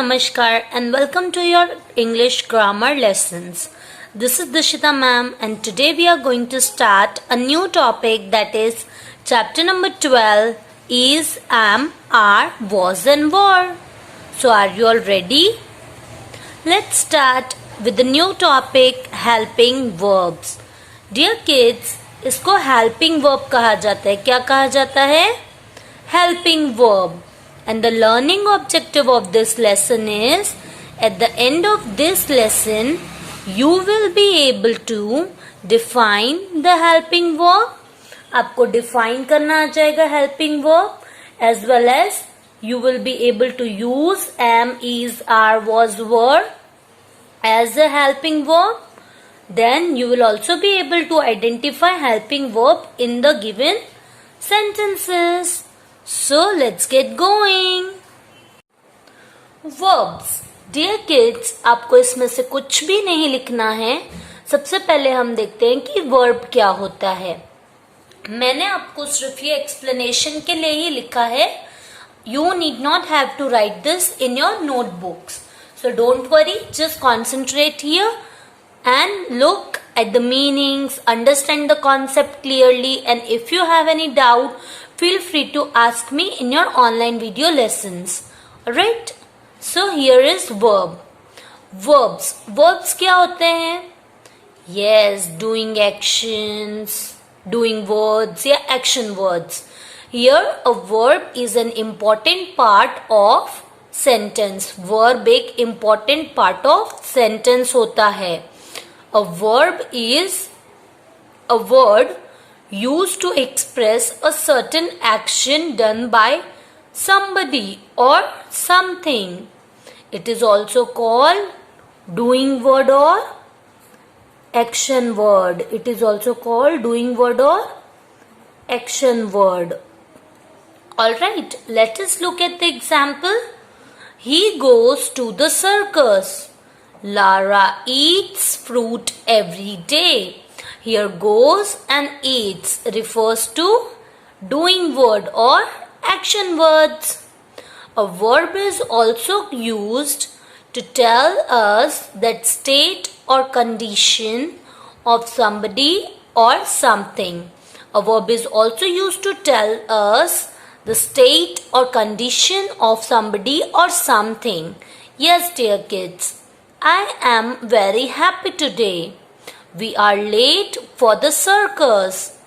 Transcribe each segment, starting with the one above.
Namaskar and welcome to your English grammar lessons. This is Dishita ma'am and today we are going to start a new topic, that is chapter number 12 is, am, are, was and were. So are you all ready? Let's start with the new topic, helping verbs. Dear kids, इसको helping verb कहा जाता है. क्या कहा जाता है? Helping verb. And the learning objective of this lesson is, at the end of this lesson, you will be able to define the helping verb. आपको define करना आ जाएगा helping verb, as well as you will be able to use am, is, are, was, were as a helping verb. Then you will also be able to identify helping verb in the given sentences. So let's get going. Verbs. Dear kids, आपको इसमें से कुछ भी नहीं लिखना है. सबसे पहले हम देखते हैं कि verb क्या होता है. मैंने आपको सिर्फ ये explanation के लिए ही लिखा है. You need not have to write this in your notebooks. So don't worry, just concentrate here and look at the meanings, understand the concept clearly, and if you have any doubt, feel free to ask me in your online video lessons. Alright? So here is verb. Verbs. Verbs क्या होते हैं? Yes, doing actions, doing words या action words. Here a verb is an important part of sentence. Verb एक important part of sentence होता है. A verb is a word used to express a certain action done by somebody or something. It is also called doing word or action word. It is also called doing word or action word. Alright, let us look at the example. He goes to the circus. Lara eats fruit every day. Here goes and eats refers to doing word or action words. A verb is also used to tell us that state or condition of somebody or something. A verb is also used to tell us the state or condition of somebody or something. Yes, dear kids, I am very happy today. We are late for the circus.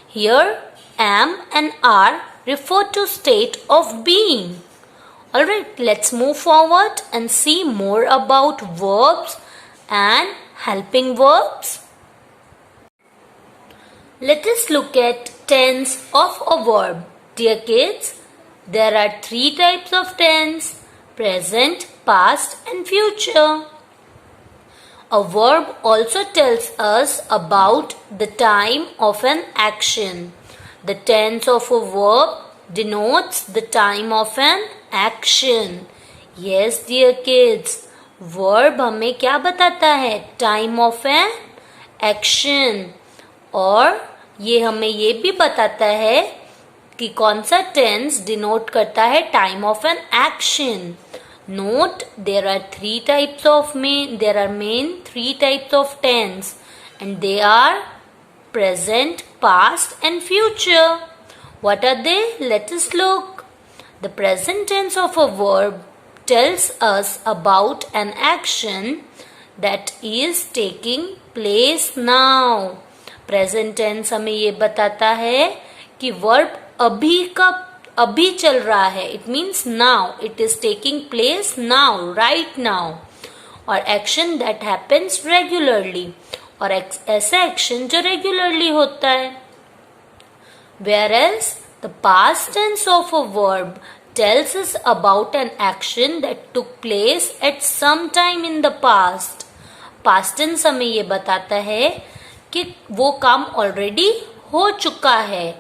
Here, am and are refer to state of being. Alright, let's move forward and see more about verbs and helping verbs. Let us look at tense of a verb. Dear kids, there are 3 types of tense: present, past and future. A verb also tells us about the time of an action. The tense of a verb denotes the time of an action. Yes, dear kids, verb हमें क्या बताता है? Time of an action. और ये हमें ये भी बताता है कि कौन सा tense denote करता है time of an action. Note, there are three types of main 3 types of tense, and they are present, past and future. What are they? Let us look. The present tense of a verb tells us about an action that is taking place now. Present tense हमें ये बताता है कि verb अभी चल रहा है. It means now. It is taking place now, right now. और action that happens regularly. और ऐसा action जो regularly होता है. Whereas the past tense of a verb tells us about an action that took place at some time in the past. Past tense हमें ये बताता है कि वो काम already हो चुका है.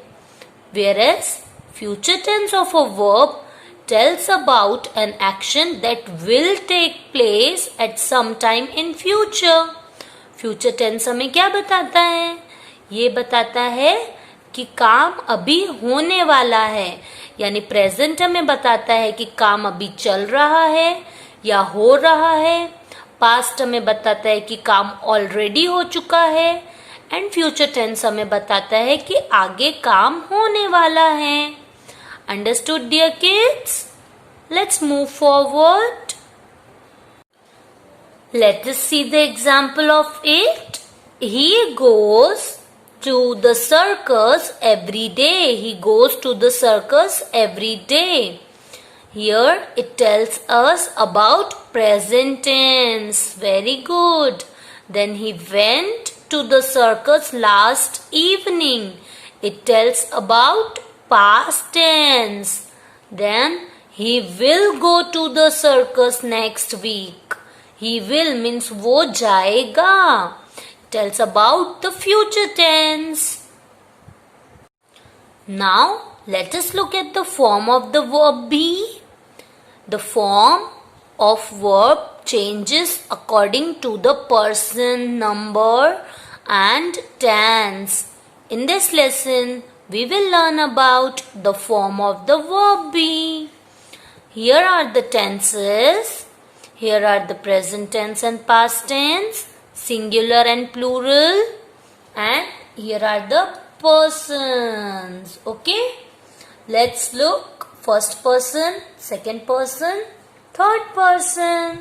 Whereas future tense of a verb tells about an action that will take place at some time in future. Future tense हमें क्या बताता है? ये बताता है कि काम अभी होने वाला है. यानी प्रेजेंट हमें बताता है कि काम अभी चल रहा है. या हो रहा है। पास्ट हमें बताता है कि काम ऑलरेडी हो चुका है एंड फ्यूचर टेंस हमें बताता है कि आगे काम होने वाला है। Understood dear kids? Let's move forward. Let us see the example of it. He goes to the circus every day. He goes to the circus every day. Here it tells us about present tense. Very good. Then he went to the circus last evening. It tells about past tense. Then he will go to the circus next week. He will means वो जाएगा. Tells about the future tense. Now let us look at the form of the verb be. The form of verb changes according to the person, number and tense. In this lesson we will learn about the form of the verb be. Here are the tenses. Here are the present tense and past tense, singular and plural, and here are the persons. Okay? Let's look. First person, second person, third person.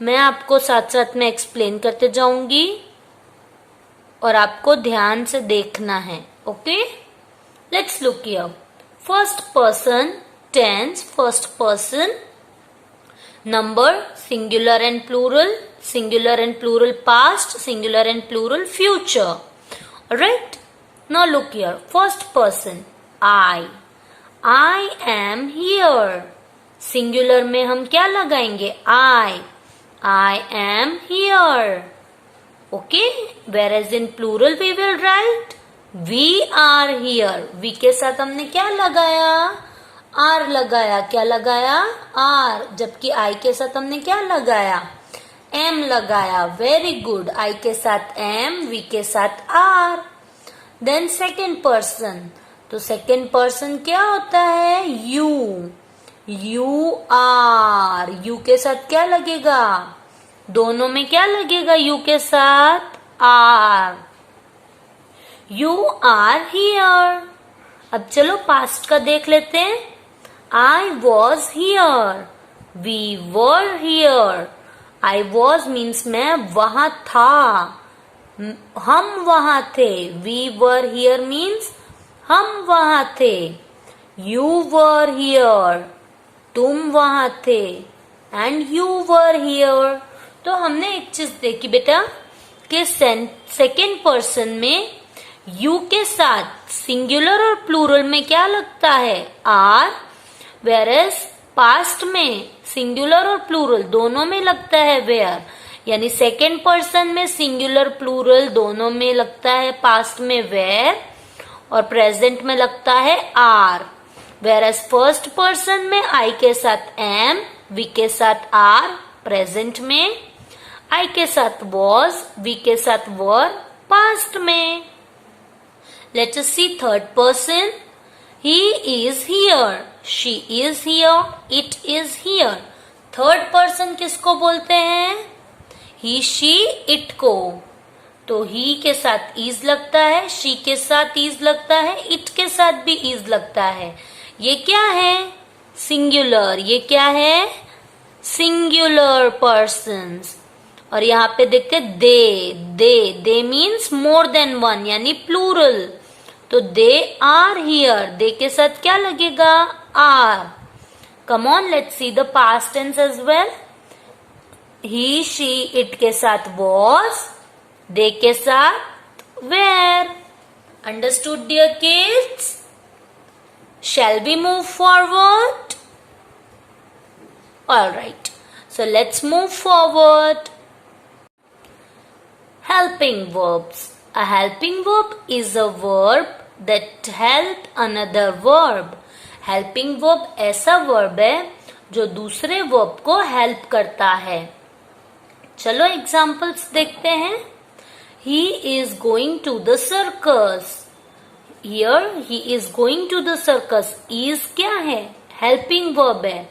मैं आपको साथ साथ में explain करते जाऊंगी और आपको ध्यान से देखना है. Okay? Let's look here. First person, tense, first person. Number, singular and plural past, singular and plural future. Alright? Now look here. First person, I am here. Singular में हम क्या लगाएंगे? I am here. Okay? Whereas in plural we will write we are here. We के साथ हमने क्या लगाया? Are लगाया. क्या लगाया? आर. जबकि आई के साथ हमने क्या लगाया? एम लगाया. Very good. आई के साथ एम, वी के साथ आर. Then second person. तो सेकेंड पर्सन क्या होता है? You are. यू के साथ क्या लगेगा? दोनों में क्या लगेगा? यू के साथ आर. You are here. अब चलो पास्ट का देख लेते हैं. I was here. We were here. I was means मैं वहां था. हम वहां थे. We were here means हम वहां थे. You were here. तुम वहां थे. And you were here. तो हमने एक चीज देखी बेटा कि सेकेंड पर्सन में you के साथ सिंगुलर और प्लूरल में क्या लगता है? आर. Whereas पास्ट में सिंगुलर और प्लूरल दोनों में लगता है वेयर. यानी सेकेंड पर्सन में सिंगुलर प्लूरल दोनों में लगता है. पास्ट में वेयर और प्रेजेंट में लगता है आर. Whereas फर्स्ट पर्सन में आई के साथ एम, वी के साथ आर प्रेजेंट में, आई के साथ वॉज, वी के साथ वर पास्ट में. Let us see third person. He is here. She is here. It is here. Third person किसको बोलते हैं? He, she, it को. तो he के साथ is लगता है, she के साथ is लगता है, it के साथ भी is लगता है. ये क्या है? सिंगुलर. ये क्या है? Singular persons. और यहाँ पे देखते they means more than one यानी प्लूरल. तो दे आर हियर. दे के साथ क्या लगेगा? Are. Come on let's see the past tense as well. He, she, it के साथ वॉज, दे के साथ were. Understood dear kids? Shall we move forward? Alright, so let's move forward. Helping verbs. A helping verb is a verb that help another verb. Helping verb ऐसा verb है जो दूसरे verb को help करता है. चलो एग्जाम्पल्स देखते हैं. He is going to the circus. Here he is going to the circus. Is क्या है? Helping verb है.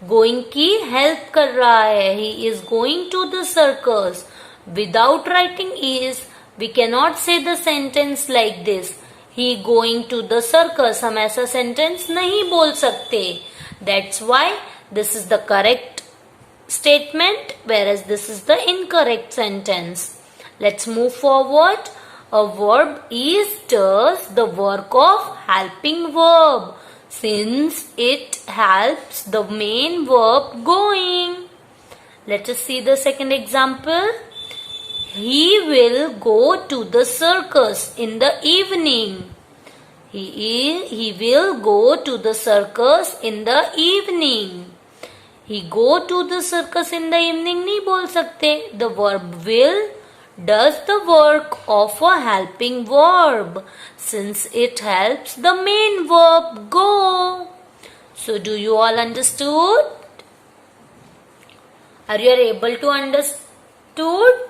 गोइंग की हेल्प कर रहा है. He is going to the circus. Without writing is we cannot say the sentence like this. He going to the circus. हम ऐसा sentence नहीं बोल सकते. That's why this is the correct statement, whereas this is the incorrect sentence. Let's move forward. A verb is does the work of helping verb since it helps the main verb going. Let us see the second example. He will go to the circus in the evening. He will go to the circus in the evening. He go to the circus in the evening नहीं बोल सकते. The verb will does the work of a helping verb since it helps the main verb go. So do you all understood? Are you able to understood?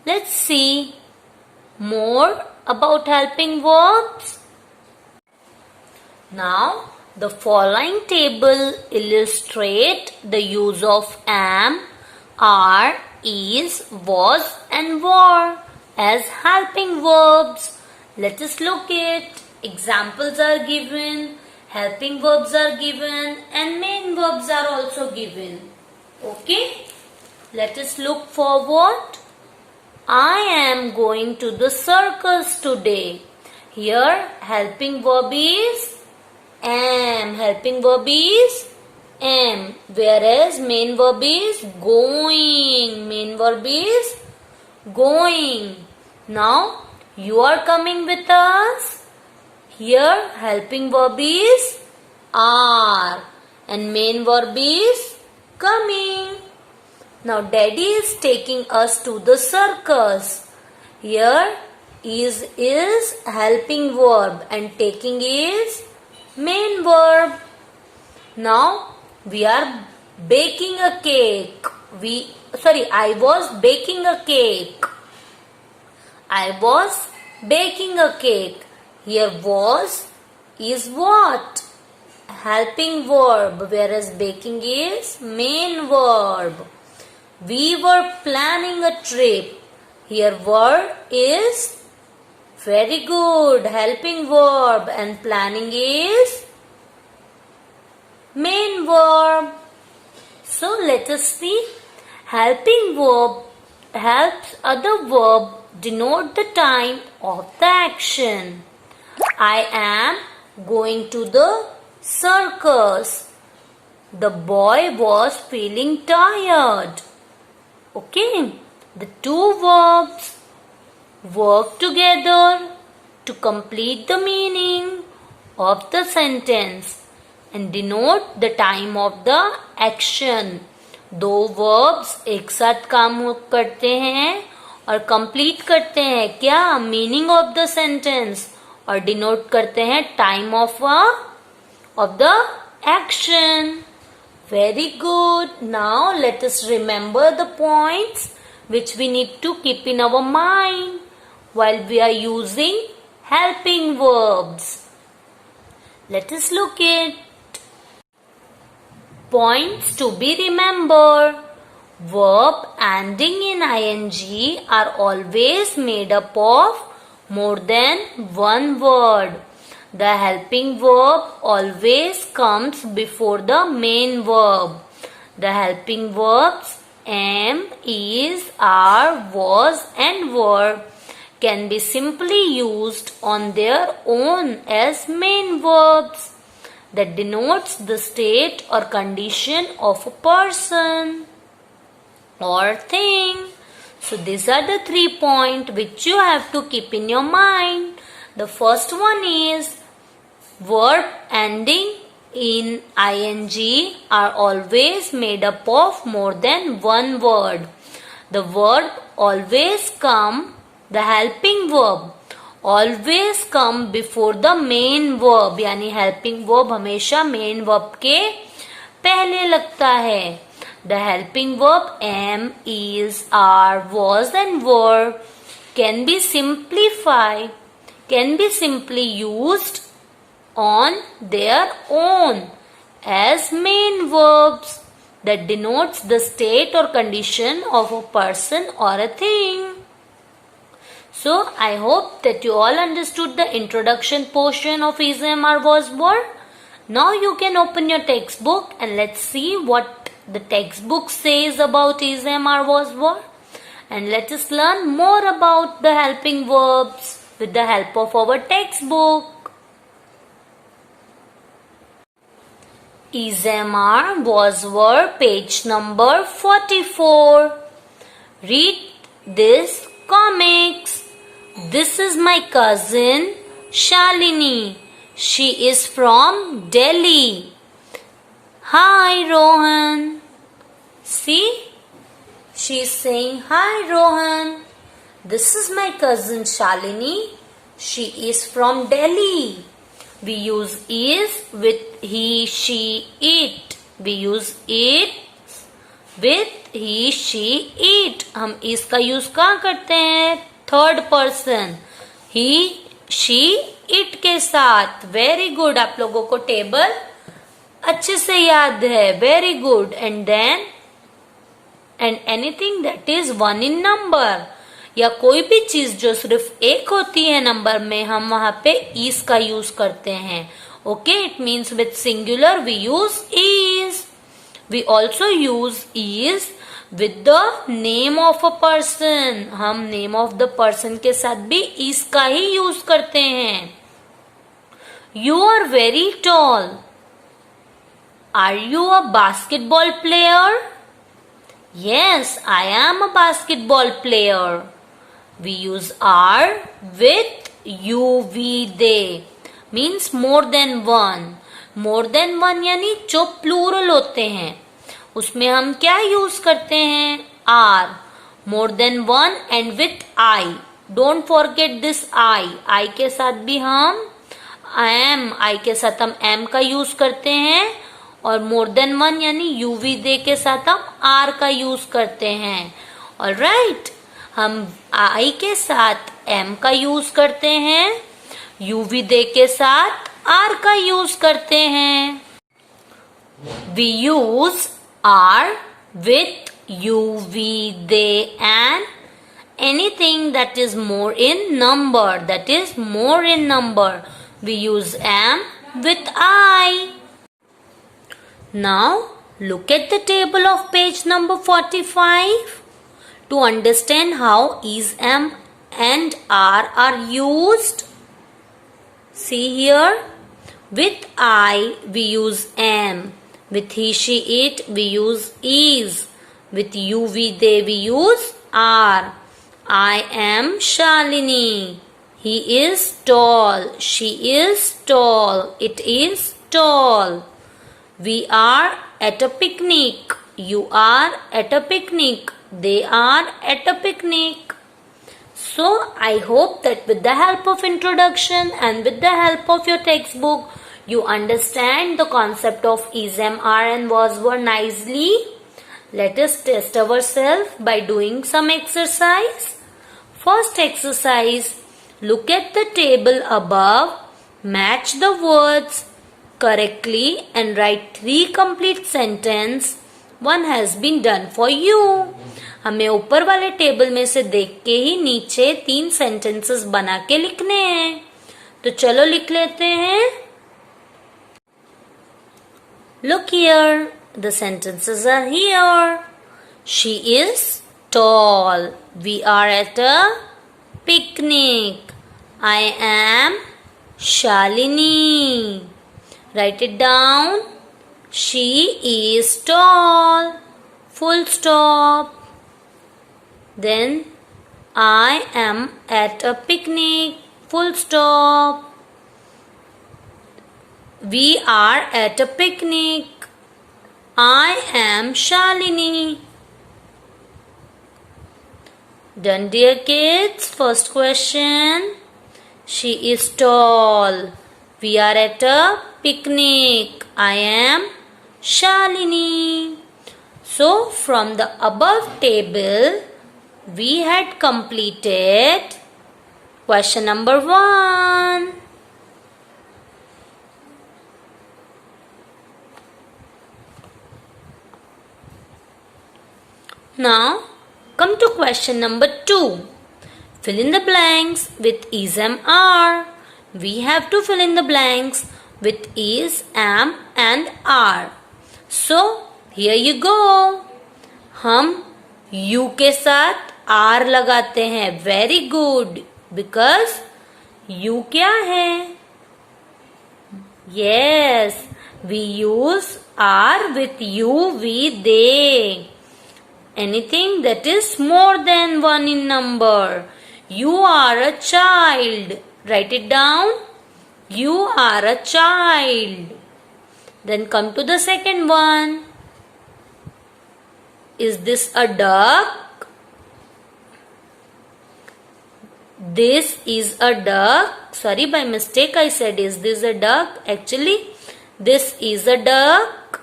Let's see more about helping verbs. Now the following table illustrate the use of am, are, is, was and were as helping verbs. Let us look at examples are given, helping verbs are given and main verbs are also given. Okay? Let us look forward. I am going to the circus today. Here helping verb is am. Helping verb is am, whereas main verb is going. Main verb is going. Now you are coming with us. Here helping verb is are and main verb is coming. Now daddy is taking us to the circus. Here is helping verb and taking is main verb. Now we are baking a cake. I was baking a cake. I was baking a cake. Here was is what? Helping verb, whereas baking is main verb. We were planning a trip. Here were is very good, helping verb, and planning is main verb. So let us see. Helping verb helps other verb denote the time of the action. I am going to the circus. The boy was feeling tired. Okay, the two verbs work together to complete the meaning of the sentence and denote the time of the action. दो verbs एक साथ काम करते हैं और complete करते हैं क्या? meaning of the sentence और denote करते हैं time of the action. Very good. Now let us remember the points which we need to keep in our mind while we are using helping verbs. Let us look at points to be remembered. Verb ending in ing are always made up of more than one word. The helping verb always comes before the main verb. The helping verbs am, is, are, was and were can be simply used on their own as main verbs that denotes the state or condition of a person or thing. So these are the 3 points which you have to keep in your mind. The first one is verb ending in ing are always made up of more than one word. The verb always come, the helping verb always come before the main verb. यानी helping verb हमेशा main verb के पहले लगता है. The helping verb am, is, are, was and were can be simplified, can be simply used on their own as main verbs that denotes the state or condition of a person or a thing. So I hope that you all understood the introduction portion of Is Am Are Was Were. Now you can open your textbook and let's see what the textbook says about Is Am Are Was Were. And let us learn more about the helping verbs with the help of our textbook. Is Am Are Was Were, page number 44. Read this comics. This is my cousin Shalini. She is from Delhi. Hi Rohan. See? She is saying hi Rohan. This is my cousin Shalini. She is from Delhi. We use is with he, she, it. We use it with he, she, it. हम इसका use कहाँ करते हैं? Third person, he, she, it के साथ. Very good. आप लोगों को टेबल अच्छे से याद है. Very good. And then and anything that is one in number, या कोई भी चीज जो सिर्फ एक होती है नंबर में, हम वहां पे इज का यूज करते हैं. Okay, it means with singular we use is. We also use is with the name of a person. हम नेम ऑफ द पर्सन के साथ भी इज का ही यूज करते हैं. You are very tall. Are you a basketball player? Yes, I am a basketball player. We use are with you, we, they. Means more than one. More than one यानी जो plural होते हैं उसमें हम क्या use करते हैं? are. More than one and with I. Don't forget this I. I के साथ भी हम am. I के साथ हम am का यूज करते हैं. और मोर देन वन यानी यू वी दे के साथ हम आर का यूज करते हैं. ऑलराइट, हम आई के साथ एम का यूज करते हैं. यू वी दे के साथ आर का यूज करते हैं. We use are with you we they and anything that is more in number. That is more in number. We use am with I. Now look at the table of page number 45 to understand how is, am and are used. See here, with I we use am, with he, she, it we use is, with you, we, they we use are. I am Shalini. He is tall. She is tall. It is tall. We are at a picnic. You are at a picnic. They are at a picnic. So I hope that with the help of introduction and with the help of your textbook, you understand the concept of is, am, are and was, were nicely. Let us test ourselves by doing some exercise. First exercise, look at the table above, match the words correctly and write 3 complete sentence. One has been done for you. हमें ऊपर वाले table में से देख के ही नीचे 3 sentences बना के लिखने हैं. तो चलो लिख लेते हैं. Look here, the sentences are here. She is tall. We are at a picnic. I am Shalini. Write it down. She is tall. Full stop. Then I am at a picnic. Full stop. We are at a picnic. I am Shalini. Done, dear kids. First question. She is tall. We are at a picnic. I am Shalini. So from the above table, we had completed question number 1. Now come to question number 2. Fill in the blanks with is, am, are. We have to fill in the blanks with is, am and are. So here you go. हम you के साथ are लगाते हैं. Very good. Because you क्या है? Yes, we use are with you, we, they. Anything that is more than 1 in number. You are a child. Write it down. You are a child. Then come to the second one. Is this a duck? This is a duck. Sorry, by mistake I said is this a duck. Actually, this is a duck.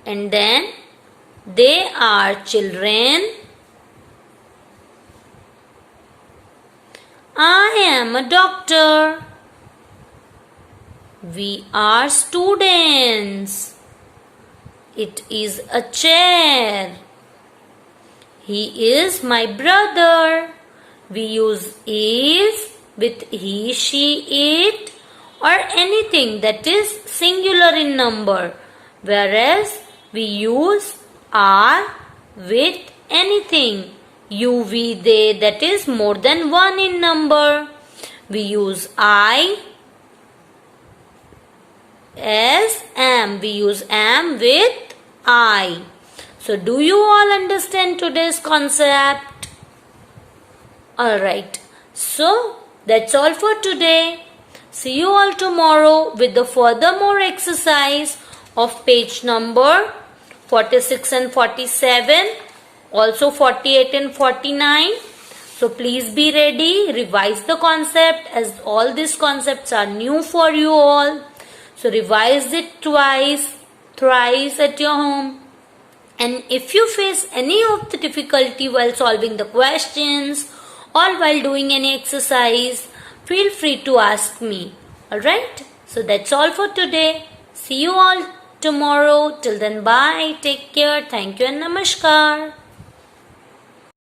And then they are children. I am a doctor. We are students. It is a chair. He is my brother. We use is with he, she, it or anything that is singular in number. Whereas we use are with anything. You, we, they that is more than 1 in number. We use I as am. We use am with I. So do you all understand today's concept? Alright. So that's all for today. See you all tomorrow with the furthermore exercise of page number 46 and 47. Also 48 and 49. So please be ready. Revise the concept as all these concepts are new for you all. So revise it twice, thrice at your home. And if you face any of the difficulty while solving the questions or while doing any exercise, feel free to ask me. Alright? So that's all for today. See you all tomorrow. Till then, bye. Take care. Thank you and namaskar.